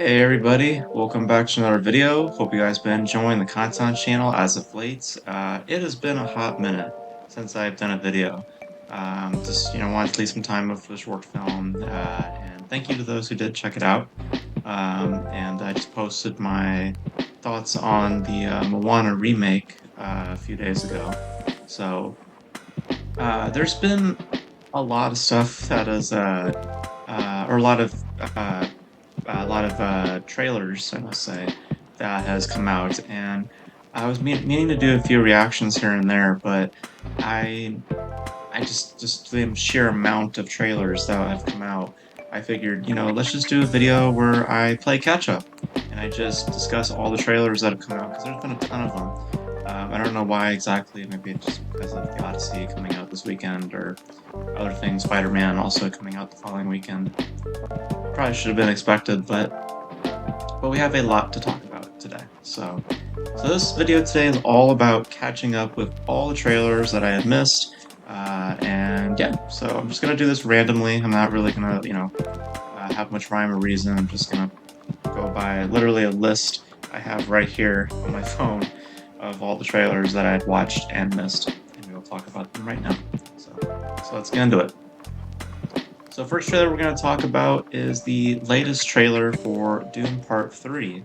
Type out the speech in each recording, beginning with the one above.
Hey everybody, welcome back to another video. Hope you guys been enjoying the content channel as of late. It has been a hot minute since I've done a video. Just wanted to leave some time up for the short film, and thank you to those who did check it out. And I just posted my thoughts on the Moana remake a few days ago. So there's been a lot of stuff that is, or uh, a lot of trailers, I must say, that has come out, and I was meaning to do a few reactions here and there, but I I just the sheer amount of trailers that have come out, I figured, let's just do a video where I play catch up, and I just discuss all the trailers that have come out because there's been a ton of them. I don't know why exactly. Maybe it's just because of the Odyssey coming out this weekend, or other things. Spider-Man also coming out the following weekend. Probably should have been expected, but we have a lot to talk about today. So this video today is all about catching up with all the trailers that I had missed. And yeah, so I'm just gonna do this randomly. I'm not really gonna, have much rhyme or reason. I'm just gonna go by literally a list I have right here on my phone of all the trailers that I had watched and missed, and we'll talk about them right now. So let's get into it. So first trailer we're going to talk about is the latest trailer for Dune Part 3.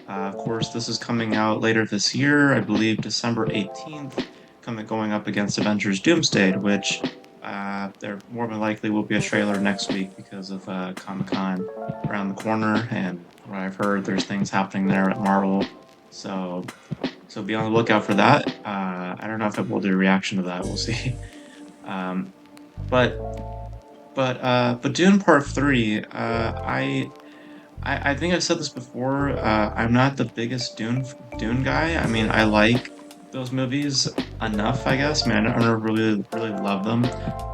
Of course, this is coming out later this year, I believe December 18th, going up against Avengers Doomsday, which there more than likely will be a trailer next week because of Comic-Con around the corner, and what I've heard, there's things happening there at Marvel. So be on the lookout for that. I don't know if we'll do a reaction to that, we'll see. Um, but but Dune Part 3, I think I've said this before. I'm not the biggest Dune guy. I mean, I like those movies enough, I guess. I mean, I don't really love them.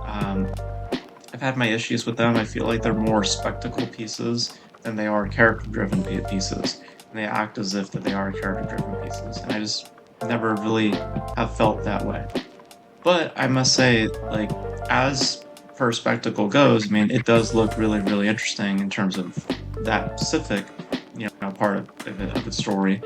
I've had my issues with them. I feel like they're more spectacle pieces than they are character-driven pieces. And they act as if that they are character-driven pieces, and I just never really have felt that way. But I must say, like, as per spectacle goes, I mean, it does look really interesting in terms of that specific, part of the story.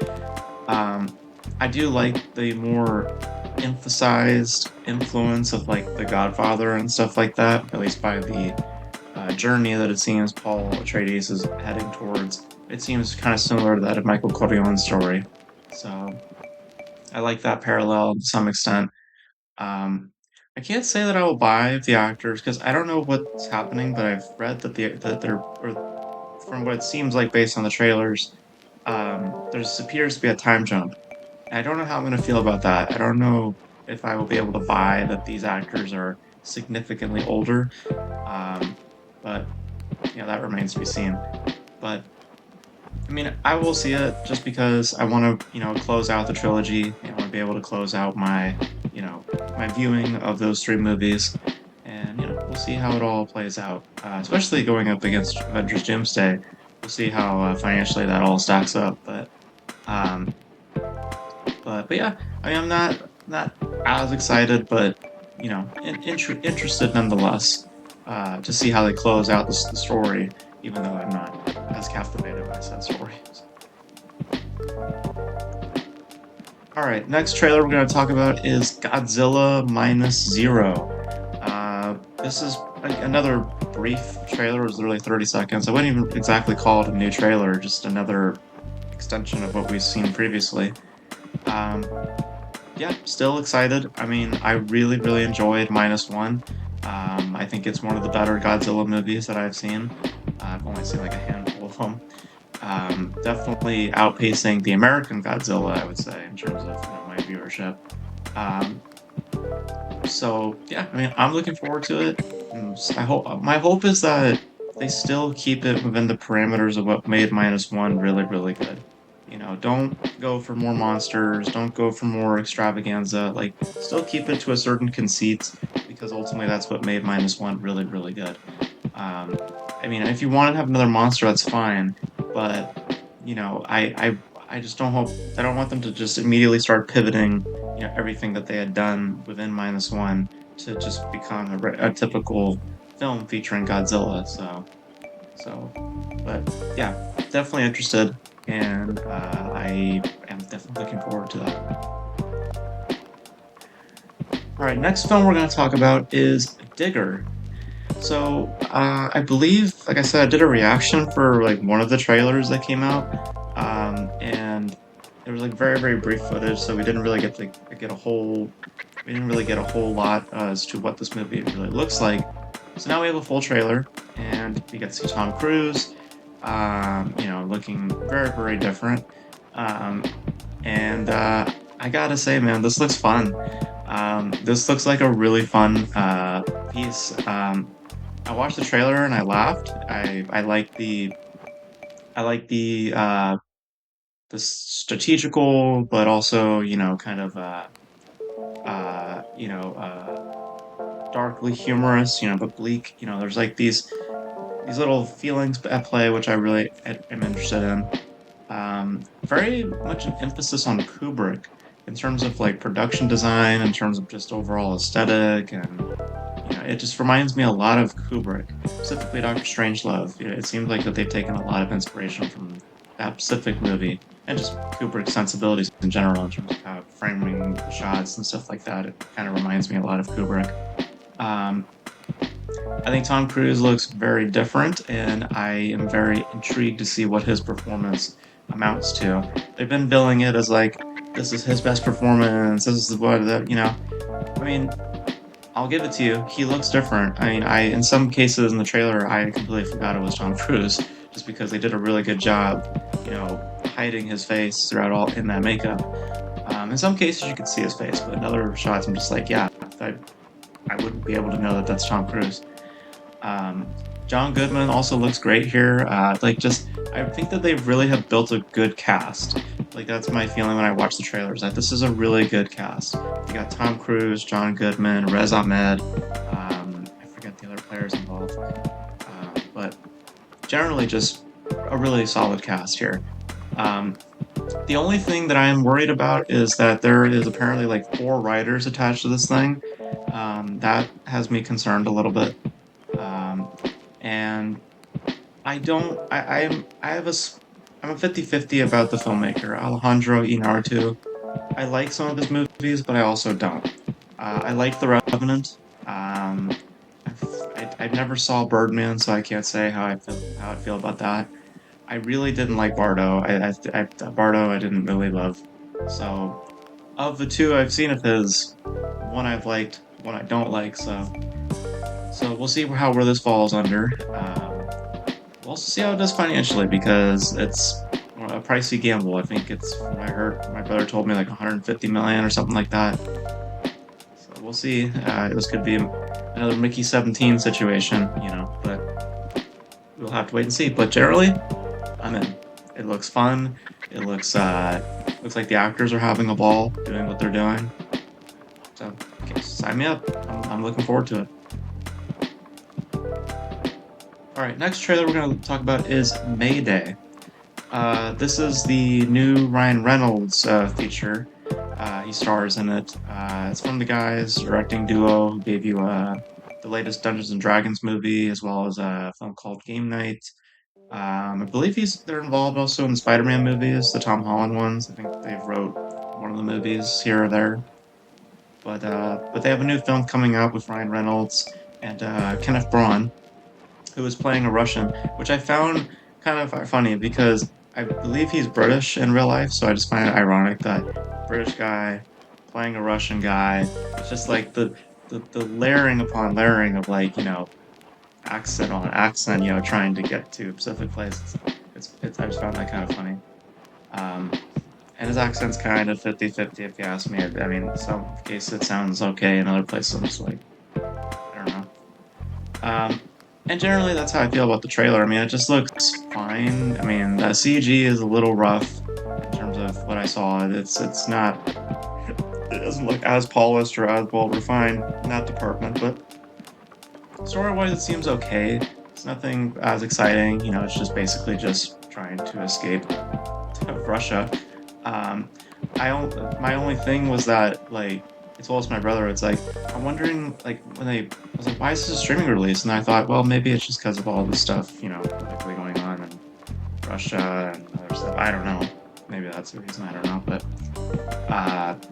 I do like the more emphasized influence of like The Godfather and stuff like that, at least by the journey that it seems Paul Atreides is heading towards. It seems kind of similar to that of Michael Corleone's story. So I like that parallel to some extent. I can't say that I will buy the actors because I don't know what's happening, but I've read that they're, or from what it seems like based on the trailers, there appears to be a time jump. I don't know how I'm going to feel about that. I don't know if I will be able to buy that these actors are significantly older, but that remains to be seen. But I mean, I will see it just because I want to, close out the trilogy. I want to be able to close out my, my viewing of those three movies, and we'll see how it all plays out. Especially going up against Avengers Doomsday, we'll see how financially that all stacks up. Um, but yeah, I mean, I'm not as excited, but interested nonetheless to see how they close out the story, even though I'm not as captivated by said story. Alright, next trailer we're going to talk about is Godzilla Minus Zero. This is another brief trailer. It was literally 30 seconds. I wouldn't even exactly call it a new trailer, just another extension of what we've seen previously. Yeah, still excited. I mean, I really enjoyed Minus One. I think it's one of the better Godzilla movies that I've seen. I've only seen like a handful of them. Definitely outpacing the American Godzilla, I would say, in terms of my viewership. So yeah, I mean, I'm looking forward to it. My hope is that they still keep it within the parameters of what made Minus One really good. Don't go for more monsters, don't go for more extravaganza, like, still keep it to a certain conceit, because ultimately that's what made Minus One really good. I mean, if you want to have another monster, that's fine, but, I just don't want them to just immediately start pivoting, everything that they had done within Minus One to just become a typical film featuring Godzilla, So, but yeah, definitely interested, and I am definitely looking forward to that. All right, next film we're going to talk about is Digger. So, I believe, like I said, I did a reaction for like one of the trailers that came out, and it was like very, very brief footage, so we didn't really get a whole, we didn't really get a whole lot as to what this movie really looks like. So now we have a full trailer, and we get to see Tom Cruise, looking very, very different. Um, and I gotta say, man, this looks fun. This looks like a really fun piece. I watched the trailer and I laughed. I like the strategical, but also kind of uh, you know uh, darkly humorous, but bleak. There's like these little feelings at play, which I really am interested in. Very much an emphasis on Kubrick in terms of like production design, in terms of just overall aesthetic, and it just reminds me a lot of Kubrick, specifically Doctor Strangelove. It seems like that they've taken a lot of inspiration from that specific movie and just Kubrick's sensibilities in general in terms of how framing the shots and stuff like that. It kind of reminds me a lot of Kubrick. Um, I think Tom Cruise looks very different, and I am very intrigued to see what his performance amounts to. They've been billing it as like this is his best performance. This is what that I mean, I'll give it to you. He looks different. I mean, I in some cases in the trailer, I completely forgot it was Tom Cruise, just because they did a really good job, hiding his face throughout all in that makeup. In some cases, you could see his face, but in other shots, I'm just like, yeah, I, I wouldn't be able to know that that's Tom Cruise. Um, John Goodman also looks great here. I think that they really have built a good cast. Like that's my feeling when I watch the trailers. That this is a really good cast. You got Tom Cruise, John Goodman, Rez Ahmed. I forget the other players involved, but generally just a really solid cast here. Um, the only thing that I am worried about is that there is apparently like 4 writers attached to this thing. That has me concerned a little bit. Um, and I don't I have I'm a 50-50 about the filmmaker, Alejandro Inarritu. I like some of his movies, but I also don't. I like The Revenant. Um, I never saw Birdman, so I can't say how I feel about that. I really didn't like Bardo. Bardo I didn't really love. So of the two I've seen of his, one I've liked, one I don't like. So we'll see where this falls under. We'll also see how it does financially because it's a pricey gamble. I think it's from what I heard. My brother told me like 150 million or something like that. So we'll see. This could be another Mickey 17 situation, but we'll have to wait and see. But generally, I'm in. It looks fun. It looks like the actors are having a ball doing what they're doing. So okay, sign me up. I'm looking forward to it. All right, next trailer we're going to talk about is Mayday. This is the new Ryan Reynolds feature. He stars in it. It's from the guys directing duo who gave you the latest Dungeons and Dragons movie, as well as a film called Game Night. I believe they're involved also in the Spider-Man movies, the Tom Holland ones. I think they wrote one of the movies here or there. But they have a new film coming out with Ryan Reynolds and Kenneth Branagh, who was playing a Russian, which I found kind of funny because I believe he's British in real life, so I just find it ironic that British guy playing a Russian guy. It's just like the layering upon layering of like accent on accent, trying to get to Pacific Place. I just found that kind of funny. Um, and his accent's kind of 50-50 if you ask me. I mean, some cases it sounds okay, in other places I'm just like, I don't know. Um, and generally, that's how I feel about the trailer. I mean, it just looks fine. I mean, the CG is a little rough in terms of what I saw. It's not. It doesn't look as polished or as well refined in that department. But story-wise, it seems okay. It's nothing as exciting. It's just basically just trying to escape to Russia. Um, my only thing was that like I told my brother, it's like, I'm wondering, like, I was like, why is this a streaming release? And I thought, well, maybe it's just because of all the stuff, politically going on in Russia and other stuff. I don't know. Maybe that's the reason. I don't know.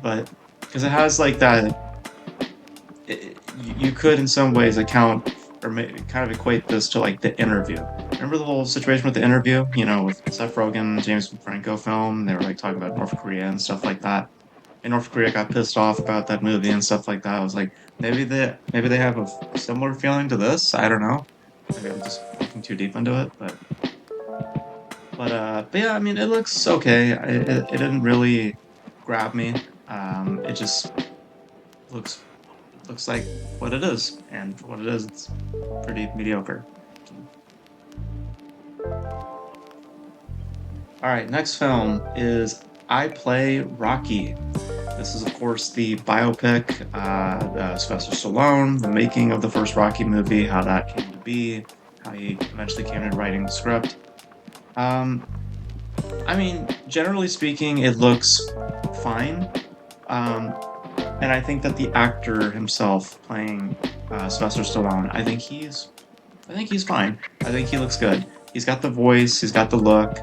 But because it has like that, you could in some ways account or maybe kind of equate this to like the interview. Remember the whole situation with the interview? With Seth Rogen, James Franco film. They were like talking about North Korea and stuff like that. And North Korea got pissed off about that movie and stuff like that. I was like, maybe they have a similar feeling to this. I don't know. Maybe I'm just looking too deep into it, but yeah, I mean, it looks okay. It didn't really grab me. It just looks looks like what it is, and for what it is, it's pretty mediocre. All right, next film is I Play Rocky. This is, of course, the biopic, Sylvester Stallone, the making of the first Rocky movie, how that came to be, how he eventually came to writing the script. Um, I mean, generally speaking, it looks fine. Um, and I think that the actor himself playing Sylvester Stallone, I think he's fine. I think he looks good. He's got the voice, he's got the look.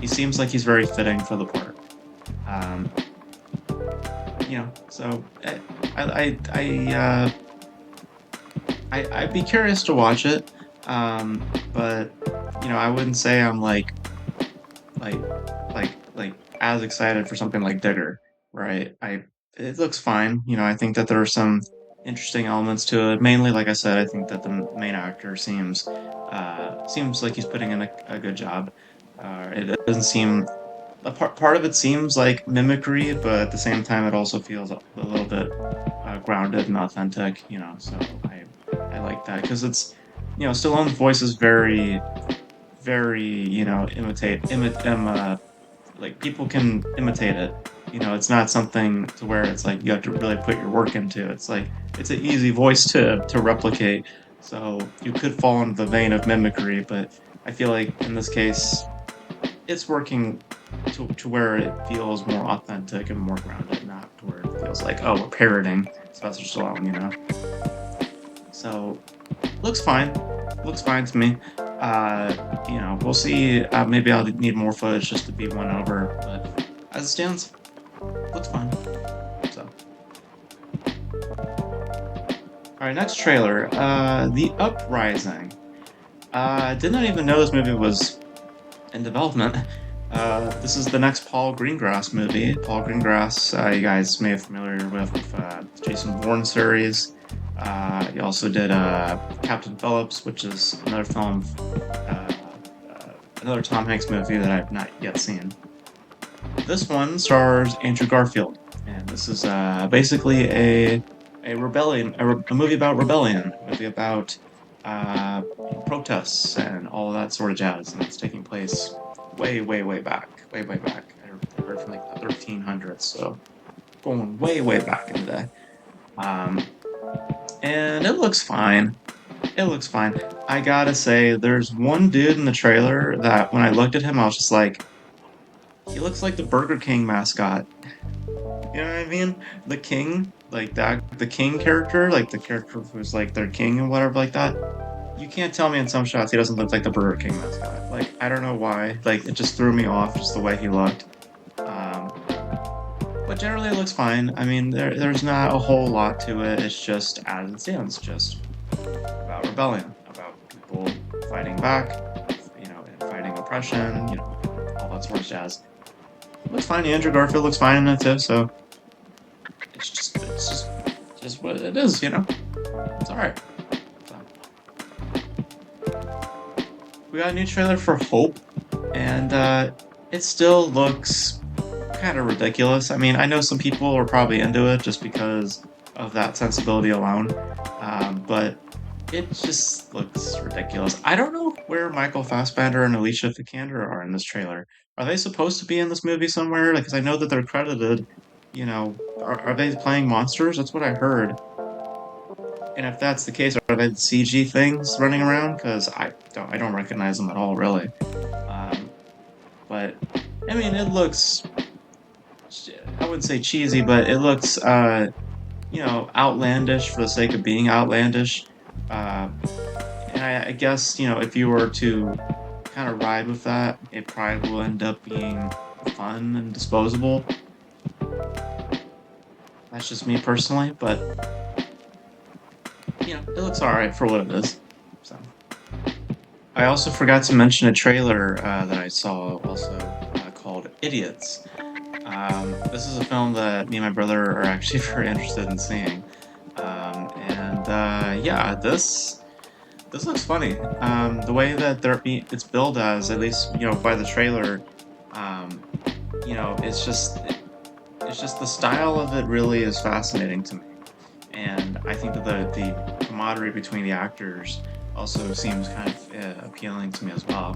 He seems like he's very fitting for the part. Um, so I'd be curious to watch it. But I wouldn't say I'm like like as excited for something like Digger, right? It looks fine. I think that there are some interesting elements to it. Mainly, like I said, I think that the main actor seems like he's putting in a good job. It doesn't seem a part of it seems like mimicry, but at the same time, it also feels a little bit grounded and authentic. So I like that because Stallone's voice is very very like people can imitate it. It's not something to where it's like you have to really put your work into. It's like it's an easy voice to replicate. So you could fall into the vein of mimicry, but I feel like in this case, it's working to where it feels more authentic and more grounded, not to where it feels like, oh, we're parroting Sylvester Stallone. So looks fine. Looks fine to me. We'll see. Maybe I'll need more footage just to be won over, but as it stands, looks fine. So, all right, next trailer. The Uprising. Did not even know this movie was in development. This is the next Paul Greengrass movie. Paul Greengrass, you guys may be familiar with the Jason Bourne series. He also did Captain Phillips, which is another film, another Tom Hanks movie that I've not yet seen. This one stars Andrew Garfield, and this is basically a rebellion, a movie about rebellion, a movie about uh, protests and all that sort of jazz, and it's taking place way, way, way back, way, way back. I heard from like the 1300s, so going way, way back in the day. Um, and it looks fine. It looks fine. I gotta say, there's one dude in the trailer that when I looked at him, I was just like, he looks like the Burger King mascot. You know what I mean? The king, like that, the king character, like the character who's like their king and whatever, like that. You can't tell me in some shots he doesn't look like the Burger King mascot. Like, I don't know why. Like, it just threw me off, just the way he looked. Um, but generally, it looks fine. I mean, there's not a whole lot to it. It's just as it stands, just about rebellion, about people fighting back, and fighting oppression, all that sort of jazz. Looks fine. Andrew Garfield looks fine in it too. So it's just what it is. It's all right. So, we got a new trailer for Hope, and it still looks kind of ridiculous. I mean, I know some people are probably into it just because of that sensibility alone, but it just looks ridiculous. I don't know where Michael Fassbender and Alicia Vikander are in this trailer. Are they supposed to be in this movie somewhere? Like, 'cause I know that they're credited. Are they playing monsters? That's what I heard. And if that's the case, are they CG things running around? Because I don't recognize them at all, really. Um, but I mean, it looks. wouldn't say cheesy, but it looks, outlandish for the sake of being outlandish. Uh, and I guess, if you were to kind of ride with that, it probably will end up being fun and disposable. That's just me personally, but it looks alright for what it is. So I also forgot to mention a trailer that I saw also called Idiots. This is a film that me and my brother are actually very interested in seeing. Yeah, this looks funny. The way that it's billed as, at least by the trailer, um, it's just the style of it really is fascinating to me, and I think that the camaraderie between the actors also seems kind of appealing to me as well.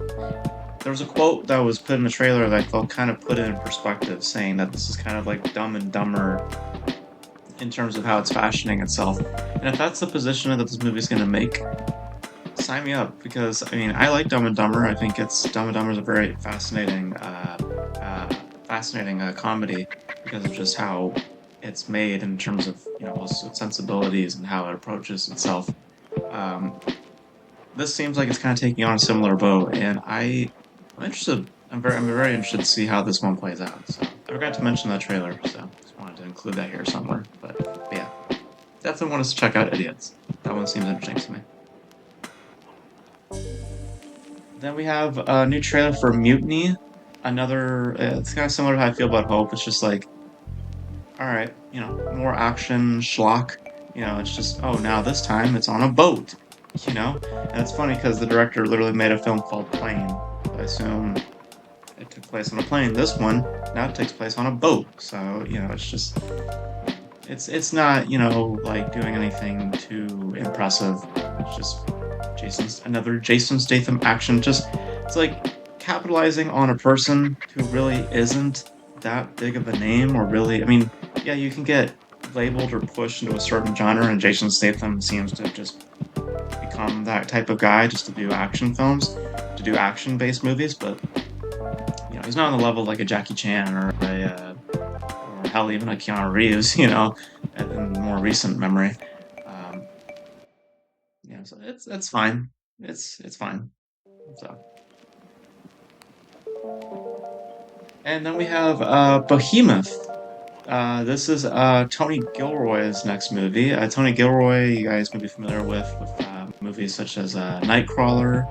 There was a quote that was put in the trailer that I felt kind of put it in perspective, saying that this is kind of like Dumb and Dumber in terms of how it's fashioning itself. And if that's the position that this movie is going to make, sign me up, because I mean I like Dumb and Dumber. I think it's Dumb and Dumber is a very fascinating comedy because of just how it's made in terms of also its sensibilities and how it approaches itself. Um, this seems like it's kind of taking on a similar boat, and I'm interested. I'm very interested to see how this one plays out. So I forgot to mention that trailer, so just wanted to include that here somewhere. But yeah, definitely want us to check out Idiots. That one seems interesting to me. Then we have a new trailer for Mutiny. Another, it's kind of similar to how I feel about Hope. It's just like, all right, more action schlock. It's just, oh, now this time it's on a boat. And it's funny because the director literally made a film called Plane. I assume it took place on a plane. This one now takes place on a boat. So it's just, it's not like doing anything too impressive. It's just another Jason Statham action. Just it's like capitalizing on a person who really isn't that big of a name, or really, I mean, yeah, you can get labeled or pushed into a certain genre, and Jason Statham seems to just become that type of guy just to do action films, to do action-based movies. But he's not on the level like a Jackie Chan or hell, even a Keanu Reeves. In more recent memory. So it's fine. It's fine. So, and then we have Behemoth. This is Tony Gilroy's next movie. Tony Gilroy, you guys may be familiar with movies such as Nightcrawler,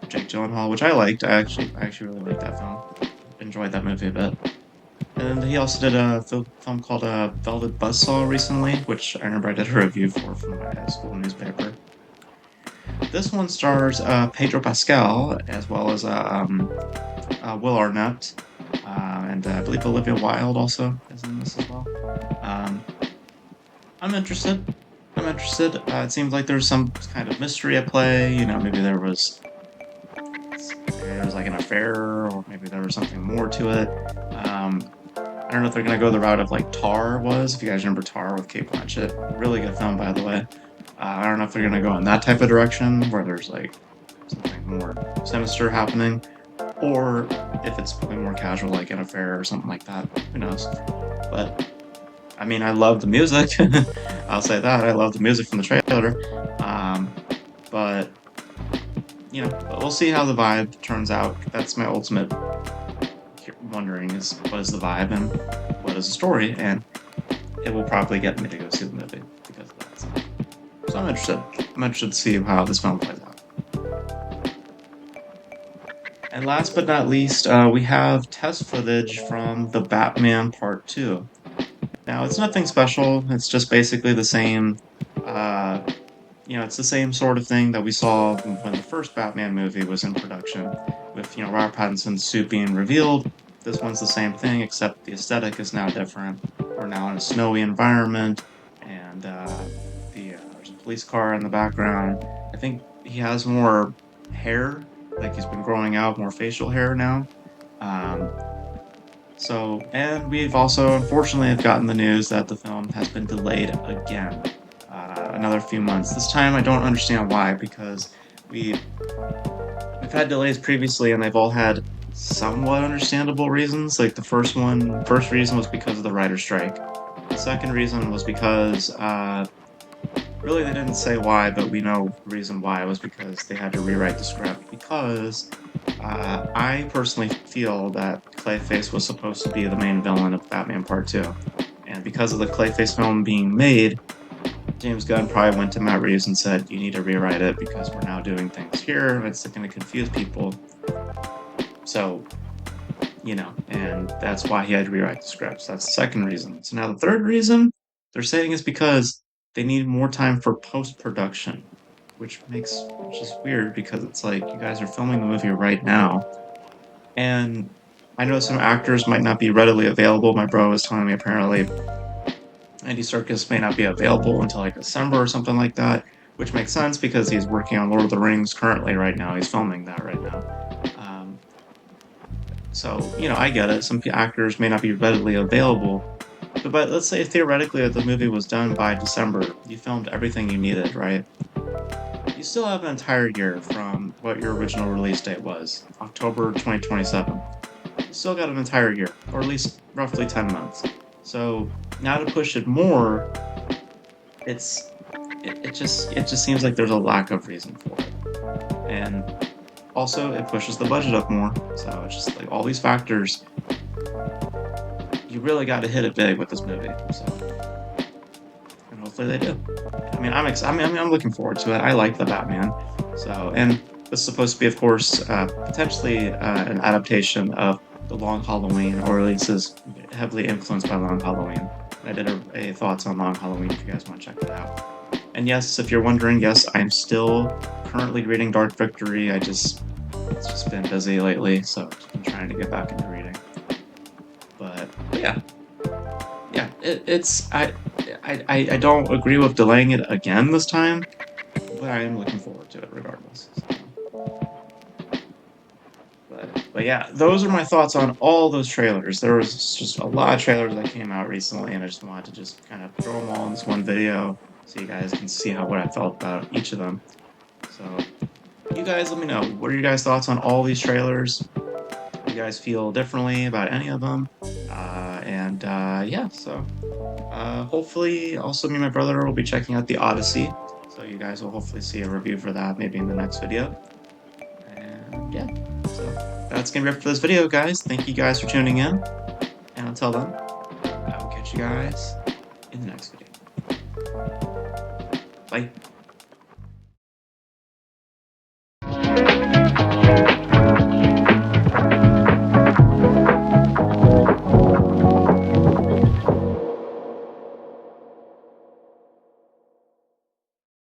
Jake Gyllenhaal, which I liked. I actually really liked that film. Enjoyed that movie a bit. And then he also did a film called Velvet Buzzsaw recently, which I remember I did a review for my school newspaper. This one stars Pedro Pascal, as well as Will Arnett, and I believe Olivia Wilde also is in this as well. Um, I'm interested. It seems like there's some kind of mystery at play. Maybe there was like an affair, or maybe there was something more to it. I don't know if they're gonna go the route of like Tar was. If you guys remember Tar with Cate Blanchett, really good film, by the way. I don't know if they're gonna go in that type of direction where there's like something more sinister happening, or if it's something more casual, like an affair or something like that. Who knows? But I mean, I love the music. I'll say that I love the music from the trailer. But we'll see how the vibe turns out. That's my ultimate wondering: is what is the vibe and what is the story, and it will probably get me to go see the movie because of that. So I'm interested. I'm interested to see how this film plays out. And last but not least, we have test footage from The Batman Part 2. Now, it's nothing special. It's just basically the same, it's the same sort of thing that we saw when the first Batman movie was in production, with, Robert Pattinson's suit being revealed. This one's the same thing, except the aesthetic is now different. We're now in a snowy environment, and there's a police car in the background. I think he has more hair, like he's been growing out more facial hair now. And we've also, unfortunately, have gotten the news that the film has been delayed again, another few months. This time, I don't understand why, because we've had delays previously, and they've all had somewhat understandable reasons. Like the first reason was because of the writer's strike. The second reason was because really they didn't say why, but we know the reason why. It was because they had to rewrite the script because I personally feel that Clayface was supposed to be the main villain of Batman Part 2. And because of the Clayface film being made, James Gunn probably went to Matt Reeves and said, you need to rewrite it because we're now doing things here. It's going to confuse people. So, and that's why he had to rewrite the scripts. That's the second reason. So now the third reason they're saying is because they need more time for post-production, which is weird because it's like you guys are filming the movie right now. And I know some actors might not be readily available. My bro was telling me apparently Andy Serkis may not be available until like December or something like that, which makes sense because he's working on Lord of the Rings currently right now. He's filming that right now. So, I get it. Some actors may not be readily available. But let's say theoretically that the movie was done by December. You filmed everything you needed, right? You still have an entire year from what your original release date was, October 2027. You still got an entire year, or at least roughly 10 months. So now to push it more, it just seems like there's a lack of reason for it. And also it pushes the budget up more. So it's just like all these factors. You really got to hit it big with this movie. So, and hopefully they do. I'm looking forward to it. I like the Batman. So, and this is supposed to be, of course, potentially an adaptation of The Long Halloween, or at least is heavily influenced by Long Halloween. I did a thoughts on Long Halloween if you guys want to check that out. And yes, if you're wondering, yes, I'm still currently reading Dark Victory. It's just been busy lately, so I'm trying to get back into reading. But yeah, I don't agree with delaying it again this time, but I am looking forward to it regardless. So. But yeah, those are my thoughts on all those trailers. There was just a lot of trailers that came out recently, and I just wanted to just kind of throw them all in this one video so you guys can see what I felt about each of them. So you guys let me know, what are your guys' thoughts on all these trailers? You guys feel differently about any of them? Yeah, so hopefully also me and my brother will be checking out the Odyssey, so you guys will hopefully see a review for that maybe in the next video. And yeah, so that's gonna be it for this video, guys. Thank you guys for tuning in, and until then, I will catch you guys in the next video. Bye.